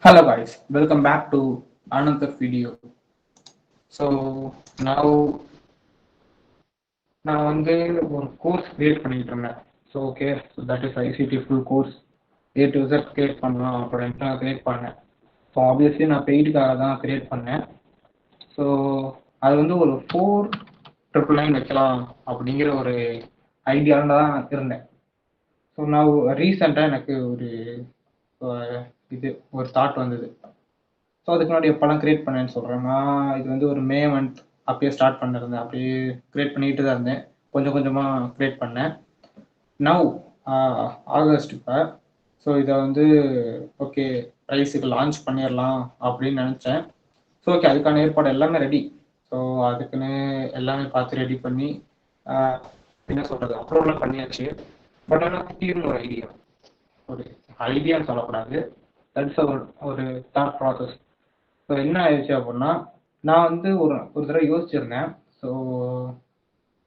Hello guys, welcome back to another video. So now நான் வந்து ஒரு கோர்ஸ் கிரியேட் பண்ணிட்டு இருந்தேன். So that is ICT full course A to Z create பண்ணலாம் அப்படின்ட்டு நான் கிரியேட் பண்ணேன். ஸோ ஆப்வியஸ்லி நான் பெய்டுக்காக தான் கிரியேட் பண்ணேன். ஸோ அது வந்து ஒரு 4,999 வைக்கலாம் அப்படிங்கிற ஒரு ஐடியாவில் தான் நான் இருந்தேன். ஸோ நான் ரீசெண்டாக எனக்கு இது ஒரு தாட் வந்தது. ஸோ அதுக்கு முன்னாடி எப்போல்லாம் கிரியேட் பண்ணேன்னு சொல்கிறேன். நான் இது வந்து ஒரு மே மந்த் அப்பயே ஸ்டார்ட் பண்ணிருந்தேன். அப்படியே கிரியேட் பண்ணிட்டு தான் இருந்தேன். கொஞ்சம் கொஞ்சமாக கிரியேட் பண்ணேன். நவ் ஆகஸ்ட் இப்போ. ஸோ இதை வந்து ஓகே ப்ரைஸுக்கு லான்ச் பண்ணிடலாம் அப்படின்னு நினச்சேன். ஸோ ஓகே அதுக்கான ஏற்பாடு எல்லாமே ரெடி. ஸோ அதுக்குன்னு எல்லாமே பார்த்து ரெடி பண்ணி என்ன சொல்கிறது அப்லோட்லாம் பண்ணியாச்சு. பட் ஆனால் திடீர்னு ஒரு ஐடியான்னு சொல்லக்கூடாது, தட்ஸ் ஒரு தாட் ப்ராசஸ். ஸோ என்ன ஆயிடுச்சு அப்படின்னா, நான் வந்து ஒரு தடவை யோசிச்சிருந்தேன். ஸோ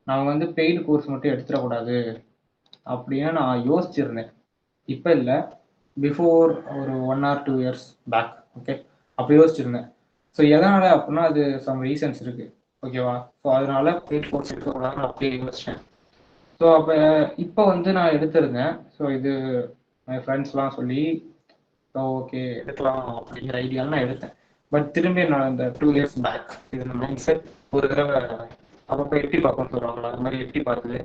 நான் வந்து பெய்டு கோர்ஸ் மட்டும் எடுத்துடக்கூடாது அப்படின்னு நான் யோசிச்சிருந்தேன். இப்போ இல்லை, பிஃபோர் ஒரு 1 or 2 years பேக். ஓகே, அப்போ யோசிச்சிருந்தேன். ஸோ எதனால் அப்படின்னா அது சம் ரீசன்ஸ் இருக்குது. ஓகேவா? ஸோ அதனால பெய்டு கோர்ஸ் எடுக்கக்கூடாதுன்னு அப்படியே யோசித்தேன். ஸோ அப்போ இப்போ வந்து நான் எடுத்திருந்தேன். ஸோ இது என் ஃப்ரெண்ட்ஸ்லாம் சொல்லி ஸோ ஓகே எடுக்கலாம் அப்படிங்கிற ஐடியாவில் நான் எடுத்தேன். பட் திரும்பி நான் இந்த 2 years பேக் இது மைண்ட் செட் ஒரு தடவை அப்பப்போ எட்டி பார்க்கணும்னு சொல்லுவாங்களா, அது மாதிரி எட்டி பார்க்குது.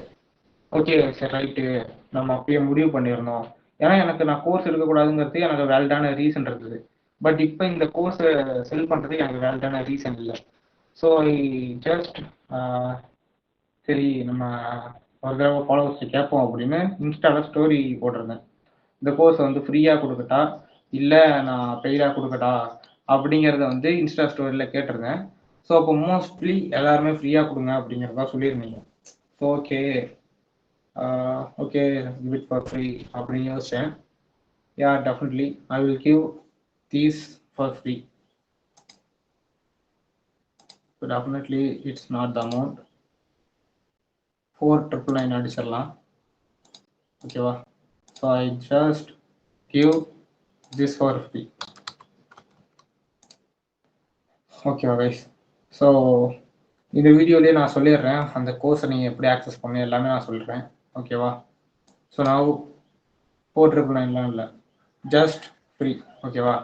ஓகே சரி ரைட்டு, நம்ம அப்பயே முடிவு பண்ணியிருந்தோம். ஏன்னா நான் கோர்ஸ் எடுக்கக்கூடாதுங்கிறது எனக்கு வேலிடான ரீசன் இருந்தது. பட் இப்போ இந்த கோர்ஸை செல் பண்ணுறதுக்கு எனக்கு வேலிடான ரீசன் இல்லை. ஸோ ஐ ஜஸ்ட் சரி நம்ம ஒரு தடவை ஃபாலோவர்ஸ் கேட்போம் அப்படின்னு இன்ஸ்டாவில் ஸ்டோரி போட்டிருந்தேன். இந்த கோர்ஸை வந்து ஃப்ரீயாக கொடுக்கட்டா இல்லை நான் பெய்டாக கொடுக்கட்டா அப்படிங்கிறத வந்து இன்ஸ்டா ஸ்டோரியில் கேட்டிருந்தேன். ஸோ அப்போ மோஸ்ட்லி எல்லாருமே ஃப்ரீயாக கொடுங்க அப்படிங்கிறதா சொல்லியிருந்தீங்க. So okay give it for free அப்படின்னு யோசிச்சேன். Yeah definitely I will give these for free. So definitely it's not the amount. 4,999 அடிச்சிடலாம். ஓகேவா? So I just give this for free. ஓகேவா கைஸ்? ஸோ இந்த வீடியோலேயே நான் சொல்லிடுறேன், அந்த கோர்ஸை நீங்கள் எப்படி ஆக்சஸ் பண்ண எல்லாமே நான் சொல்லிடுறேன். ஓகேவா? ஸோ நான் 4,999 இல்லை, ஜஸ்ட் ஃப்ரீ. ஓகேவா?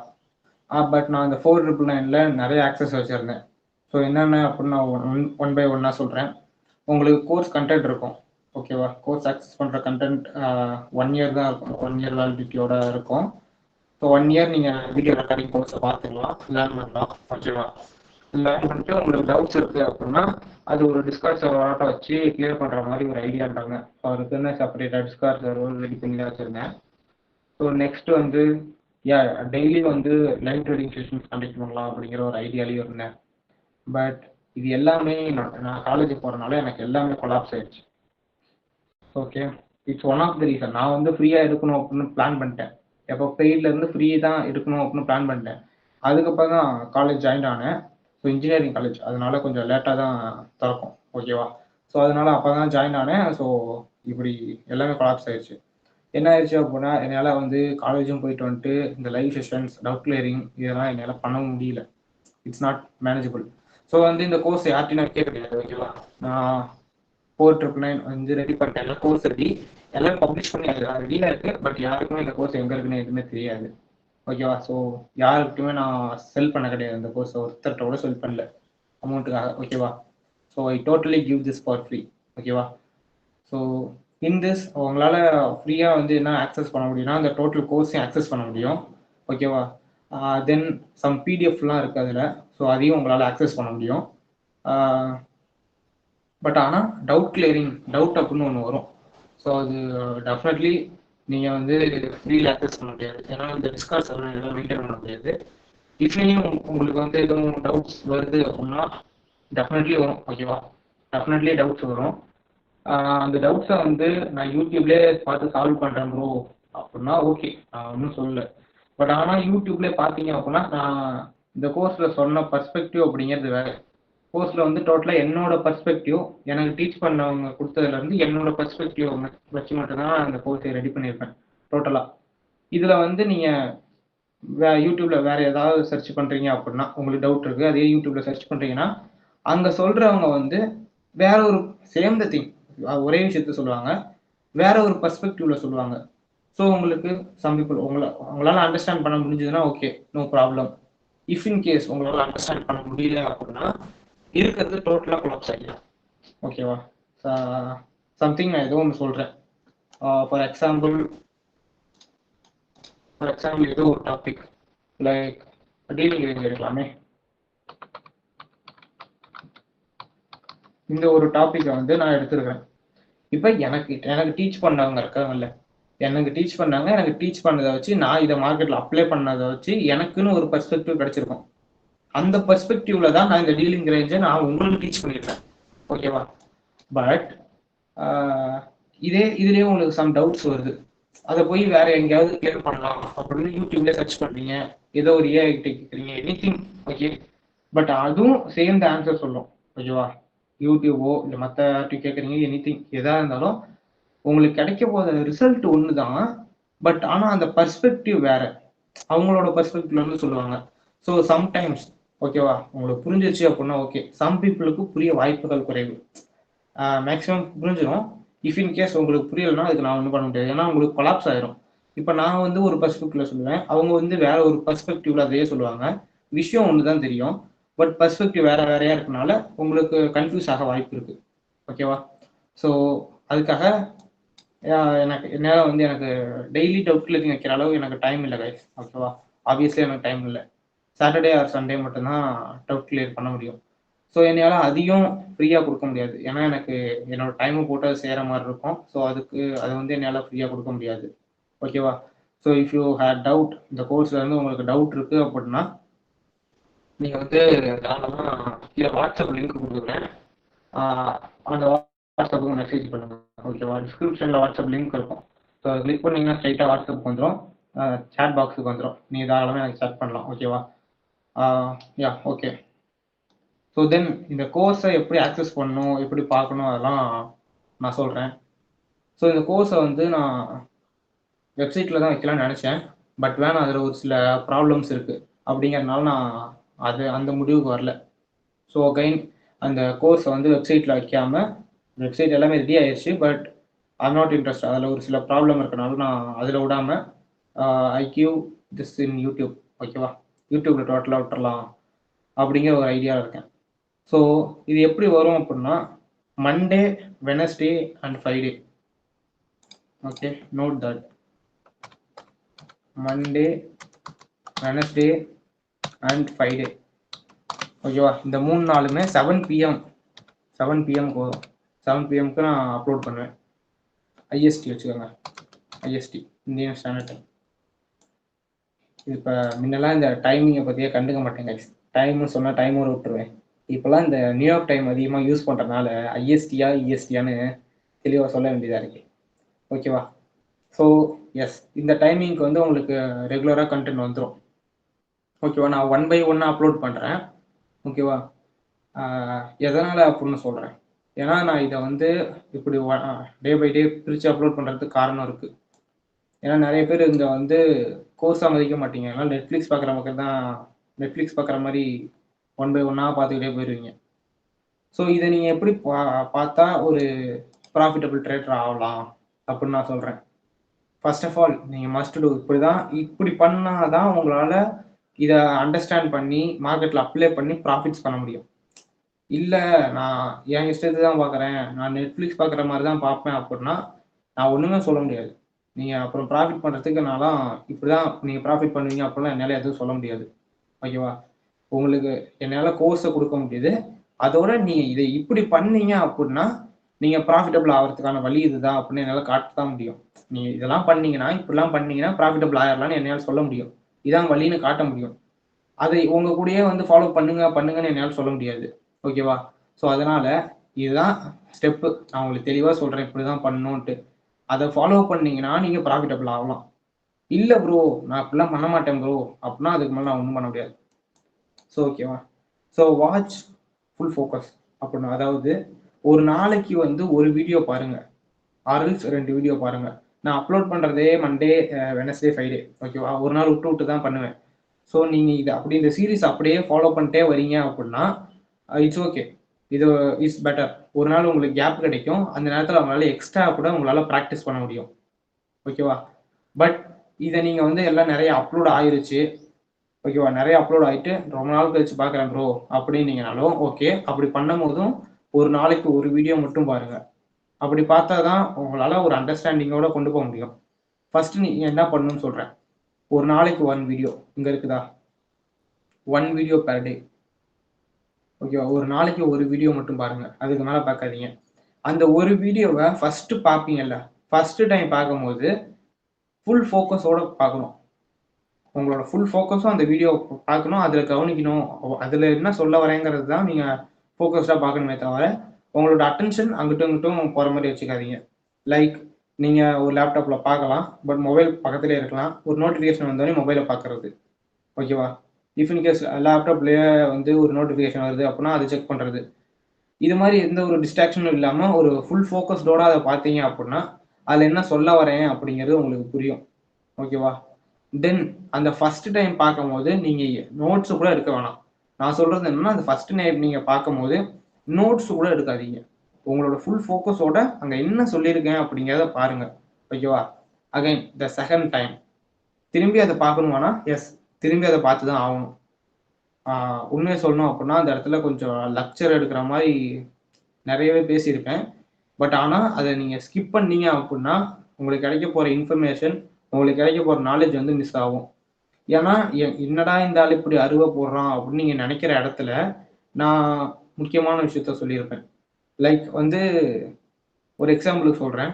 பட் நான் அந்த 4,999 நிறைய ஆக்சஸ் வச்சுருந்தேன். ஸோ என்னென்ன அப்படின்னு நான் ஒன் பை ஒன்னாக சொல்கிறேன். உங்களுக்கு கோர்ஸ் கண்டென்ட் இருக்கும். ஓகேவா? கோர்ஸ் ஆக்சஸ் பண்ணுற கண்டென்ட் 1 year தான் இருக்கும், 1 year வேலிடிட்டியோட இருக்கும். ஸோ 1 year நீங்கள் வீடியோ ரெக்கார்டிங் கோர்ஸை பார்த்துக்கலாம், லேர்ன் பண்ணலாம். ஓகேவா? லேர்ன் பண்ணிட்டு உங்களுக்கு டவுட்ஸ் இருக்குது அப்படின்னா அது ஒரு டிஸ்கார்ட் சர்வராட்ட வச்சு கிளியர் பண்ணுற மாதிரி ஒரு ஐடியான்றாங்க. ஸோ அதுக்குன்னு செப்பரேட்டாக டிஸ்கார்ட் சர்வர் ரெடி பண்ணி தான் வச்சுருந்தேன். ஸோ நெக்ஸ்ட் வந்து டெய்லி வந்து லைவ் ட்ரேடிங் செஷன்ஸ் கண்டக்ட் பண்ணலாம் அப்படிங்கிற ஒரு ஐடியாலையும் இருந்தேன். பட் இது எல்லாமே நான் காலேஜுக்கு போகிறனால எனக்கு எல்லாமே கொலாப்ஸ் ஆயிடுச்சு. Okay, it's one of the reason. நான் வந்து ஃப்ரீயாக எடுக்கணும் அப்படின்னு பிளான் பண்ணிட்டேன். எப்போ பெய்ட்லேருந்து ஃப்ரீ தான் எடுக்கணும் அப்படின்னு பிளான் பண்ணிட்டேன். அதுக்கப்புறம் தான் காலேஜ் ஜாயின் ஆனேன். ஸோ இன்ஜினியரிங் காலேஜ், அதனால கொஞ்சம் லேட்டாக தான் திறக்கும். ஓகேவா? ஸோ அதனால அப்போ தான் ஜாயின் ஆனேன். ஸோ இப்படி எல்லாமே கொலாப்ஸ் ஆயிடுச்சு. என்ன ஆயிடுச்சு அப்படின்னா, என்னால் வந்து காலேஜும் போயிட்டு வந்துட்டு இந்த லைவ் செஷன்ஸ், டவுட் கிளியரிங் இதெல்லாம் என்னால் பண்ண முடியல. It's not manageable. ஸோ வந்து இந்த கோர்ஸ் யார்ட்டையும் வைக்க கிடையாது. ஓகேவா? நான் 4,999 வந்து ரெடி பண்ணிட்டேன். எல்லாம் கோர்ஸ் ரெடி, எல்லாம் பப்ளிஷ் பண்ணி ரெடியாக இருக்குது. பட் யாருக்குமே இந்த கோர்ஸ் எங்கே இருக்குன்னு எதுவுமே தெரியாது. ஓகேவா? ஸோ யாருக்குமே நான் செல் பண்ண கிடையாது. இந்த கோர்ஸை ஒருத்தர்கிட்ட கூட செல் பண்ணல அமௌண்ட்டுக்காக. ஓகேவா? So I totally give this for free. ஓகேவா? ஸோ இன் திஸ் உங்களால் ஃப்ரீயாக வந்து என்ன ஆக்சஸ் பண்ண முடியும்னா அந்த டோட்டல் கோர்ஸையும் ஆக்சஸ் பண்ண முடியும். ஓகேவா? தென் சம் பிடிஎஃப்லாம் இருக்குது அதில். ஸோ அதையும் உங்களால் ஆக்சஸ் பண்ண முடியும். பட் ஆனால் டவுட் கிளியரிங் டவுட் அப்படின்னு ஒன்று வரும். ஸோ அது டெஃபினெட்லி நீங்கள் வந்து ஃப்ரீயில் ஆக்சஸ் பண்ண முடியாது. ஏன்னா இந்த டிஸ்கார்ட் சர்வர் எல்லாம் மெயின்டைன் பண்ண முடியாது. இப்பயும் உங்களுக்கு வந்து எதுவும் டவுட்ஸ் வருது அப்படின்னா டெஃபினெட்லி வரும். ஓகேவா? டெஃபினெட்லி டவுட்ஸ் வரும். அந்த டவுட்ஸை வந்து நான் யூடியூப்லேயே பார்த்து சால்வ் பண்ணுறேன் ப்ரோ அப்படின்னா ஓகே, நான் ஒன்றும் சொல்லலை. பட் ஆனால் யூடியூப்லேயே பார்த்தீங்க அப்படின்னா நான் இந்த கோர்ஸில் சொன்ன பர்ஸ்பெக்டிவ் அப்படிங்கிறது வேறு. கோர்ஸில் வந்து டோட்டலாக என்னோட பர்ஸ்பெக்டிவ், எனக்கு டீச் பண்ணவங்க கொடுத்ததுலேருந்து என்னோட பர்ஸ்பெக்டிவ் வச்சு மட்டும்தான் அந்த கோர்ஸை ரெடி பண்ணியிருப்பேன் டோட்டலாக. இதில் வந்து நீங்கள் யூடியூப்ல வேற ஏதாவது சர்ச் பண்றீங்க அப்படின்னா, உங்களுக்கு டவுட் இருக்கு, அதே யூடியூப்ல சர்ச் பண்றீங்கன்னா, அங்க சொல்றவங்க வந்து வேற ஒரு சேம் த திங் ஒரே விஷயத்த சொல்லுவாங்க. வேற ஒரு பெர்ஸ்பெக்டிவ்ல சொல்லுவாங்க. ஸோ உங்களுக்கு சம் பீப்பிள் உங்களால அண்டர்ஸ்டாண்ட் பண்ண முடிஞ்சதுன்னா okay, no problem. If in case உங்களால அண்டர்ஸ்டாண்ட் பண்ண முடியல அப்படின்னா இருக்கிறது டோட்டலா கொலாப்ஸ் ஆகிடும். ஓகேவா? சம்திங் நான் ஏதோ ஒன்று சொல்றேன். ஃபார் எக்ஸாம்பிள் ஏதோ ஒரு டாபிக் லைக் டீலிங் ரேஞ்ச் எடுக்கலாமே. இந்த ஒரு டாபிக்கை வந்து நான் எடுத்துருக்கேன். இப்போ எனக்கு எனக்கு டீச் பண்ணவங்க இருக்காங்கல்ல, எனக்கு டீச் பண்ணாங்க, எனக்கு டீச் பண்ணதை வச்சு நான் இதை மார்க்கெட்டில் அப்ளை பண்ணதை வச்சு எனக்குன்னு ஒரு பெர்ஸ்பெக்டிவ் கிடைச்சிருக்கும். அந்த பெர்ஸ்பெக்டிவ்ல தான் நான் இந்த டீலிங் ரேஞ்சை நான் உங்களுக்கு டீச் பண்ணியிருக்கேன். ஓகேவா? பட் இதுலேயே உங்களுக்கு சம் டவுட்ஸ் வருது. அதை போய் வேற எங்கேயாவது கிளியர் பண்ணலாம் அப்படின்னு யூடியூப்ல சர்ச் பண்றீங்க, ஏதோ ஒரு ஏஐ கிட்ட கேட்குறீங்க, எனி திங் ஓகே. பட் அதுவும் சேம் த ஆன்சர் சொல்லும். ஓகேவா? யூடியூபோ இல்லை மற்ற கேட்குறீங்க, எனி திங் எதாக இருந்தாலும் உங்களுக்கு கிடைக்க போகிற ரிசல்ட் ஒன்று தான். பட் ஆனால் அந்த பர்ஸ்பெக்டிவ் வேற, அவங்களோட பர்ஸ்பெக்டிவ்ல இருந்து சொல்லுவாங்க. ஸோ சம்டைம்ஸ் ஓகேவா, உங்களுக்கு புரிஞ்சிச்சு அப்படின்னா ஓகே. சம் பீப்புளுக்கு புரிய வாய்ப்புகள் குறைவு. மேக்ஸிமம் புரிஞ்சிடும். இஃப் இன் கேஸ் உங்களுக்கு புரியலைன்னா அதுக்கு நான் ஒன்றும் பண்ண முடியாது, ஏன்னா உங்களுக்கு கொலாப்ஸ் ஆயிரும். இப்போ நான் வந்து ஒரு பர்ஸ்பெக்டிவ்ல சொல்லுவேன், அவங்க வந்து வேற ஒரு பர்ஸ்பெக்டிவ்ல அதையே சொல்லுவாங்க. விஷயம் ஒன்று தான் தெரியும், பட் பர்ஸ்பெக்டிவ் வேற வேறையா இருக்கனால உங்களுக்கு கன்ஃபியூஸ் ஆக வாய்ப்பு இருக்கு. ஓகேவா? ஸோ அதுக்காக எனக்கு என்னால் வந்து எனக்கு டெய்லி டவுட் கிளியரிங் வைக்கிற அளவு எனக்கு டைம் இல்லை கைஸ். ஓகேவா? ஆப்வியஸ்லி எனக்கு டைம் இல்லை. சாட்டர்டே ஆர் சண்டே மட்டும்தான் டவுட் கிளியர் பண்ண முடியும். ஸோ என்னால் அதிகம் ஃப்ரீயாக கொடுக்க முடியாது, ஏன்னா எனக்கு என்னோட டைமை போட்டு அது செய்கிற மாதிரி இருக்கும். ஸோ அது வந்து என்னால் ஃப்ரீயாக கொடுக்க முடியாது. ஓகேவா? So if you had doubt, இந்த கோர்ஸில் இருந்து உங்களுக்கு டவுட் இருக்குது அப்படின்னா நீங்கள் வந்து தாராளமாக கீழே வாட்ஸ்அப் லிங்க் கொடுக்குறேன், அந்த வாட்ஸ்அப்புக்கு மெசேஜ் பண்ணுங்க. ஓகேவா? டிஸ்கிரிப்ஷனில் வாட்ஸ்அப் லிங்க் இருக்கும். ஸோ அதை கிளிக் பண்ணிங்கன்னா ஸ்ட்ரைட்டாக வாட்ஸ்அப் வந்துடும், சேட் பாக்ஸுக்கு வந்துடும். நீங்கள் தாராளமாக எனக்கு சேட் பண்ணலாம். ஓகேவா? Yeah okay. ஸோ தென் இந்த கோர்ஸை எப்படி ஆக்சஸ் பண்ணணும், எப்படி பார்க்கணும், அதெல்லாம் நான் சொல்கிறேன். ஸோ இந்த கோர்ஸை வந்து நான் வெப்சைட்டில் தான் வைக்கலாம்னு நினச்சேன். பட் வேணாம், அதில் ஒரு சில ப்ராப்ளம்ஸ் இருக்குது அப்படிங்கிறதுனால நான் அந்த முடிவுக்கு வரல. ஸோ அகைன் அந்த கோர்ஸை வந்து வெப்சைட்டில் வைக்காமல், வெப்சைட் எல்லாமே ரெடி ஆயிடுச்சு, பட் ஐம் நாட் இன்ட்ரெஸ்ட். அதில் ஒரு சில ப்ராப்ளம் இருக்கனால நான் அதில் விடாமல் I give this in YouTube. ஓகேவா? யூடியூப்பில் டோட்டலாக விட்டுறலாம் அப்படிங்கிற ஒரு ஐடியாவில் இருக்கேன். ஸோ இது எப்படி வரும் அப்படின்னா Monday, Wednesday and Friday. Okay, note that. Monday, Wednesday and Friday. ஓகேவா? இந்த 3 நாளுமே 7 PM வரும். 7 PMக்கு நான் அப்லோட் பண்ணுவேன். ஐஎஸ்டி வச்சுக்கோங்க, ஐஎஸ்டி, இந்தியன் ஸ்டாண்டர்ட் டைம். இப்போ முன்னெல்லாம் இந்த டைமிங்கை பற்றியே கண்டுக்க மாட்டேங்க. டைம்னு சொன்னால் டைமோட விட்டுருவேன். இப்போலாம் இந்த நியூயார்க் டைம் அதிகமாக யூஸ் பண்ணுறதுனால ஐஎஸ்டியா இஎஸ்டியான்னு தெளிவாக சொல்ல வேண்டியதாக இருக்குது. ஓகேவா? ஸோ எஸ், இந்த டைமிங்க்கு வந்து உங்களுக்கு ரெகுலராக கண்டென்ட் வந்துடும். ஓகேவா? நான் 1 by 1 அப்லோட் பண்ணுறேன். ஓகேவா? எதனால் அப்படின்னு சொல்கிறேன், ஏன்னா நான் இதை வந்து இப்படி டே பை டே பிரித்து அப்லோட் பண்ணுறதுக்கு காரணம் இருக்குது. ஏன்னா நிறைய பேர் இங்கே வந்து கோர்ஸாக மதிக்க மாட்டீங்க, ஏன்னா நெட்ஃப்ளிக்ஸ் பார்க்குற மக்கள் தான் நெட்ஃப்ளிக்ஸ் பார்க்குற மாதிரி 1 by 1 பார்த்துக்கிட்டே போயிடுவீங்க. ஸோ இதை நீங்கள் எப்படி பார்த்தா ஒரு ப்ராஃபிட்டபிள் ட்ரேடர் ஆகலாம் அப்படின்னு நான் சொல்கிறேன். ஃபர்ஸ்ட் ஆஃப் ஆல் நீங்கள் மஸ்ட் டூ, இப்படி பண்ணால் தான் உங்களால் இதை அண்டர்ஸ்டாண்ட் பண்ணி மார்க்கெட்டில் அப்ளை பண்ணி ப்ராஃபிட்ஸ் பண்ண முடியும். இல்லை நான் என் இஷ்டத்துக்கு தான் பார்க்குறேன், நான் நெட்ஃப்ளிக்ஸ் பார்க்குற மாதிரி தான் பார்ப்பேன் அப்படின்னா நான் ஒன்றுமே சொல்ல முடியாது. நீங்கள் அப்புறம் ப்ராஃபிட் பண்ணுறதுக்கு நான்லாம் இப்படி தான் நீங்கள் ப்ராஃபிட் பண்ணுவீங்க அப்படிலாம் என்னால் எதுவும் சொல்ல முடியாது. ஓகேவா? உங்களுக்கு என்னால் கோர்ஸை கொடுக்க முடியுது, அதோட நீங்கள் இதை இப்படி பண்ணீங்க அப்படின்னா நீங்கள் ப்ராஃபிட்டபிள் ஆகிறதுக்கான வழி இதுதான் அப்படின்னு என்னால் காட்ட தான் முடியும். நீங்கள் இதெல்லாம் பண்ணீங்கன்னா, இப்படிலாம் பண்ணீங்கன்னா ப்ராஃபிட்டபிள் ஆயிடலாம்னு என்னால் சொல்ல முடியும். இதான் வழின்னு காட்ட முடியும். அதை உங்கள் கூடயே வந்து ஃபாலோ பண்ணுங்கன்னு என்னால் சொல்ல முடியாது. ஓகேவா? ஸோ அதனால் இதுதான் ஸ்டெப்பு, நான் உங்களுக்கு தெளிவாக சொல்கிறேன் இப்படி தான் பண்ணணுன்ட்டு. அதை ஃபாலோ பண்ணீங்கன்னா நீங்கள் ப்ராஃபிட்டபிள் ஆகலாம். இல்லை ப்ரோ நான் அப்படிலாம் பண்ண மாட்டேன் ப்ரோ அப்படின்னா அதுக்கு மேலே நான் ஒன்றும் பண்ண முடியாது. ஸோ ஓகேவா? ஸோ வாட்ச் ஃபுல் ஃபோக்கஸ் அப்படின்னா, அதாவது ஒரு நாளைக்கு வந்து ஒரு வீடியோ பாருங்க, ஆறு 2 வீடியோ பாருங்க. நான் அப்லோட் பண்ணுறதே மண்டே, வெனஸ்டே, ஃப்ரைடே. ஓகேவா? ஒரு நாள் விட்டு விட்டு தான் பண்ணுவேன். ஸோ நீங்கள் இது அப்படி இந்த சீரீஸ் அப்படியே ஃபாலோ பண்ணிட்டே வரீங்க அப்படின்னா இட்ஸ் ஓகே. இது இஸ் பெட்டர். ஒரு நாள் உங்களுக்கு கேப் கிடைக்கும். அந்த நேரத்தில் அவங்களால எக்ஸ்ட்ரா கூட உங்களால் ப்ராக்டிஸ் பண்ண முடியும். ஓகேவா? பட் இதை நீங்கள் வந்து எல்லாம் நிறைய அப்லோட் ஆயிருச்சு. ஓகேவா? நிறைய அப்லோட் ஆகிட்டு ரொம்ப நாள் கழிச்சு பார்க்குறேன் ப்ரோ அப்படின்னீங்கனாலும் ஓகே. அப்படி பண்ணும் போதும் ஒரு நாளைக்கு ஒரு வீடியோ மட்டும் பாருங்க. அப்படி பார்த்தா தான் உங்களால ஒரு அண்டர்ஸ்டாண்டிங்கோட கொண்டு போக முடியும். ஃபர்ஸ்ட் நீங்க என்ன பண்ணணும்னு சொல்றேன். ஒரு நாளைக்கு 1 வீடியோ இங்க இருக்குதா? 1 வீடியோ பெர் டே. ஓகேவா? ஒரு நாளைக்கு ஒரு வீடியோ மட்டும் பாருங்க. அதுக்கு மேல பார்க்காதீங்க. அந்த ஒரு வீடியோவை ஃபர்ஸ்ட் பார்ப்பீங்கல்ல, ஃபர்ஸ்ட் டைம் பார்க்கும்போது ஃபுல் ஃபோக்கஸோட பார்க்கணும். உங்களோட ஃபுல் ஃபோக்கஸும் அந்த வீடியோ பார்க்கணும், அதில் கவனிக்கணும். அதில் என்ன சொல்ல வரேங்கிறது தான் நீங்கள் ஃபோக்கஸ்டாக பார்க்கணுமே தவிர உங்களோட அட்டென்ஷன் அங்கிட்டும் இங்கிட்டும் போகிற மாதிரி வச்சுக்காதீங்க. லைக் நீங்கள் ஒரு லேப்டாப்பில் பார்க்கலாம், பட் மொபைல் பக்கத்துலேயே இருக்கலாம். ஒரு நோட்டிஃபிகேஷன் வந்தோடனே மொபைலை பார்க்குறது. ஓகேவா? இஃப் இன்கேஸ் லேப்டாப்லேயே வந்து ஒரு நோட்டிஃபிகேஷன் வருது அப்படின்னா அதை செக் பண்ணுறது. இது மாதிரி எந்த ஒரு டிஸ்ட்ராக்ஷனும் இல்லாமல் ஒரு ஃபுல் ஃபோக்கஸ்டோட அதை பார்த்தீங்க அப்படின்னா அதில் என்ன சொல்ல வரேன் அப்படிங்கிறது உங்களுக்கு புரியும். ஓகேவா? தென் அந்த ஃபர்ஸ்ட் டைம் பார்க்கும்போது நீங்கள் நோட்ஸ் கூட எடுக்க வேணாம். நான் சொல்கிறது என்னன்னா, அந்த ஃபர்ஸ்ட் டைம் நீங்கள் பார்க்கும்போது நோட்ஸ் கூட எடுக்காதீங்க. உங்களோட ஃபுல் ஃபோக்கஸோட அங்கே என்ன சொல்லியிருக்கேன் அப்படிங்கிறத பாருங்க. ஓகேவா? அகைன் த செகண்ட் டைம் திரும்பி அதை பார்க்கணுமானா எஸ், திரும்பி அதை பார்த்து தான் ஆகணும். உண்மையை சொல்லணும் அப்படின்னா அந்த இடத்துல கொஞ்சம் லெக்சர் எடுக்கிற மாதிரி நிறையவே பேசியிருப்பேன். பட் ஆனால் அதை நீங்கள் ஸ்கிப் பண்ணீங்க அப்படின்னா உங்களுக்கு கிடைக்க போகிற இன்ஃபர்மேஷன், உங்களுக்கு கிடைக்க போகிற நாலேஜ் வந்து மிஸ் ஆகும். ஏன்னா என்னடா இந்த ஆள் இப்படி அருவா போடுறான் அப்படின்னு நீங்கள் நினைக்கிற இடத்துல நான் முக்கியமான விஷயத்த சொல்லியிருப்பேன். லைக் வந்து ஒரு எக்ஸாம்பிளுக்கு சொல்கிறேன்.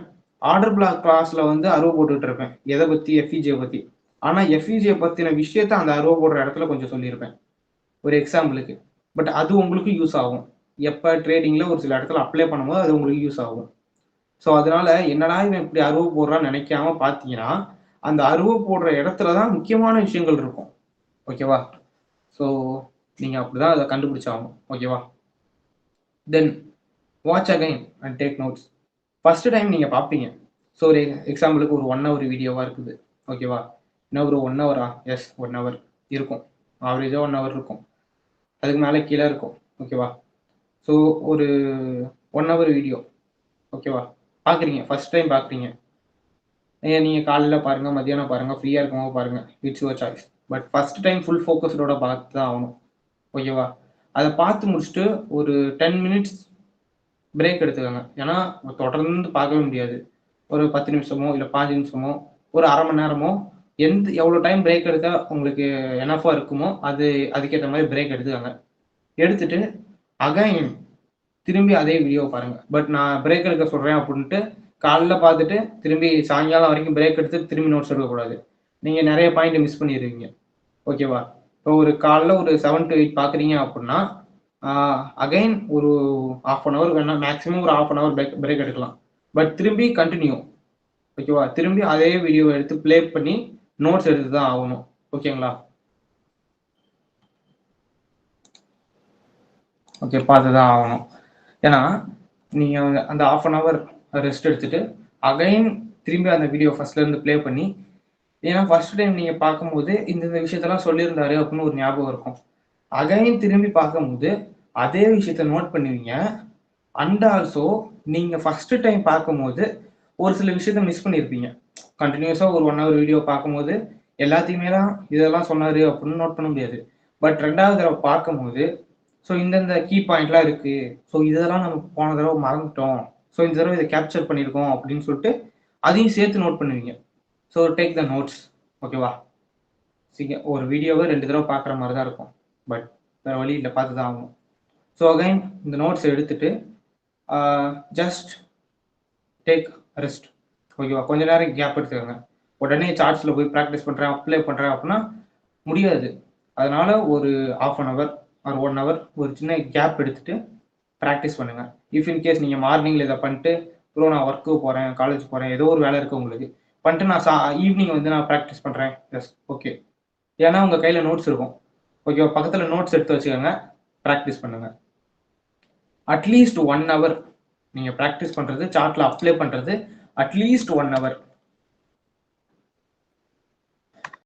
ஆர்டர் பிளாக் கிளாஸில் வந்து அருவா போட்டுட்டு இருப்பேன். எதை பற்றி? எஃப்இஜியை பற்றி. ஆனால் எஃப்இஜியை பற்றின விஷயத்த அந்த அருவா போடுற இடத்துல கொஞ்சம் சொல்லியிருப்பேன், ஒரு எக்ஸாம்பிளுக்கு. பட் அது உங்களுக்கு யூஸ் ஆகும். எப்போ ட்ரேடிங்கில் ஒரு சில இடத்துல அப்ளை பண்ணும்போது அது உங்களுக்கு யூஸ் ஆகும். ஸோ அதனால என்னடா இவன் இப்படி அருவா போடுறான்னு நினைக்காம பார்த்தீங்கன்னா அந்த அருவா போடுற இடத்துல தான் முக்கியமான விஷயங்கள் இருக்கும். ஓகேவா? ஸோ நீங்கள் அப்படிதான் அதை கண்டுபிடிச்சாகணும். ஓகேவா? தென் watch again and take notes. First time நீங்கள் பார்ப்பீங்க. ஸோ ஒரு எக்ஸாம்பிளுக்கு ஒரு 1 ஹவர் வீடியோவாக இருக்குது. ஓகேவா? என்ன ஒரு 1 ஹவரா? எஸ், 1 ஹவர் இருக்கும். ஆவரேஜாக 1 ஹவர் இருக்கும். அதுக்கு மேலே கீழே இருக்கும். ஓகேவா? ஸோ ஒரு 1 ஹவர் வீடியோ. ஓகேவா? பார்க்குறீங்க, ஃபர்ஸ்ட் டைம் பார்க்குறீங்க. நீங்கள் காலையில் பாருங்கள், மத்தியானம் பாருங்கள், ஃப்ரீயாக இருக்கும்போது பாருங்கள். It's your choice. But first time full ஃபோக்கஸ்டோட பார்த்து தான் ஆகணும். ஓகேவா? அதை பார்த்து முடிச்சுட்டு ஒரு 10 மினிட்ஸ் பிரேக் எடுத்துக்கோங்க. ஏன்னா தொடர்ந்து பார்க்கவே முடியாது. ஒரு 10 நிமிஷமோ இல்லை 5 நிமிஷமோ ஒரு அரை மணி நேரமோ எவ்வளோ டைம் பிரேக் எடுத்தால் உங்களுக்கு எனஃபாக இருக்குமோ அதுக்கேற்ற மாதிரி பிரேக் எடுத்துக்கோங்க. எடுத்துட்டு அகைன் திரும்பி அதே வீடியோவை பாருங்கள். பட் நான் பிரேக் எடுக்க சொல்கிறேன் அப்படின்ட்டு காலைல பார்த்துட்டு திரும்பி சாயங்காலம் வரைக்கும் பிரேக் எடுத்து திரும்பி நோட்ஸ் எடுக்கக்கூடாது. நீங்கள் நிறைய பாயிண்ட் மிஸ் பண்ணிடுவீங்க. ஓகேவா? இப்போ ஒரு காலைல ஒரு 7 to 8 பார்க்குறீங்க அப்படின்னா அகைன் ஒரு 1/2 hour வேணால் மேக்ஸிமம் ஒரு 1/2 hour பிரேக் எடுக்கலாம். பட் திரும்பி கண்டினியூ. ஓகேவா? திரும்பி அதே வீடியோவை எடுத்து ப்ளே பண்ணி நோட்ஸ் எடுத்து தான் ஆகணும். ஓகேங்களா? ஓகே, பார்த்து தான் ஆகணும். ஏன்னா நீங்கள் அந்த 1/2 hour ரெஸ்ட் எடுத்துட்டு அகைன் திரும்பி அந்த வீடியோ ஃபர்ஸ்ட்லேருந்து ப்ளே பண்ணி, ஏன்னா ஃபர்ஸ்ட் டைம் நீங்கள் பார்க்கும்போது இந்த விஷயத்தெல்லாம் சொல்லியிருந்தாரு அப்படின்னு ஒரு ஞாபகம் இருக்கும். அகைன் திரும்பி பார்க்கும்போது அதே விஷயத்த நோட் பண்ணுவீங்க. அண்ட் ஆல்சோ நீங்கள் ஃபர்ஸ்ட் டைம் பார்க்கும்போது ஒரு சில விஷயத்த மிஸ் பண்ணியிருப்பீங்க. கண்டினியூஸாக ஒரு 1 hour வீடியோ பார்க்கும்போது எல்லாத்தையுமே தான் இதெல்லாம் சொன்னார் அப்படின்னு நோட் பண்ண முடியாது. பட் 2வது தடவை பார்க்கும்போது ஸோ இந்தந்த கீ பாயிண்ட்லாம் இருக்குது, ஸோ இதெல்லாம் நம்ம போன தடவை மறந்துட்டோம், ஸோ இந்த தடவை இதை கேப்சர் பண்ணியிருக்கோம் அப்படின்னு சொல்லிட்டு அதையும் சேர்த்து நோட் பண்ணுவீங்க. So take the notes. ஓகேவா? ஒரு வீடியோவை 2 தடவை பார்க்குற மாதிரி தான் இருக்கும். பட் வேறு வழி இல்லை, பார்த்து தான் ஆகணும். ஸோ அகைன் இந்த நோட்ஸ் எடுத்துட்டு ஜஸ்ட் டேக் ரெஸ்ட். ஓகேவா? கொஞ்ச நேரம் கேப் எடுத்துக்கோங்க. உடனே சார்ட்ஸில் போய் ப்ராக்டிஸ் பண்ணுறேன், அப்ளை பண்ணுறேன் அப்படின்னா முடியாது. அதனால ஒரு 1/2 hour ஆர் 1 hour ஒரு சின்ன கேப் எடுத்துட்டு ப்ராக்டிஸ் பண்ணுங்க. இஃப் இன்கேஸ் நீங்கள் மார்னிங்கில் இதை பண்ணிட்டு ப்ரோ நான் ஒர்க்கு போகிறேன், காலேஜ் போகிறேன், ஏதோ ஒரு வேலை இருக்குது உங்களுக்கு, பண்ணிட்டு நான் ஈவினிங் வந்து நான் ப்ராக்டிஸ் பண்ணுறேன், எஸ் ஓகே. ஏன்னா உங்கள் கையில் நோட்ஸ் இருக்கும். ஓகேவா? பக்கத்தில் நோட்ஸ் எடுத்து வச்சுக்கோங்க, ப்ராக்டிஸ் பண்ணுங்கள். அட்லீஸ்ட் 1 hour நீங்கள் ப்ராக்டிஸ் பண்ணுறது, சார்ட்டில் அப்ளை பண்ணுறது அட்லீஸ்ட் 1 hour.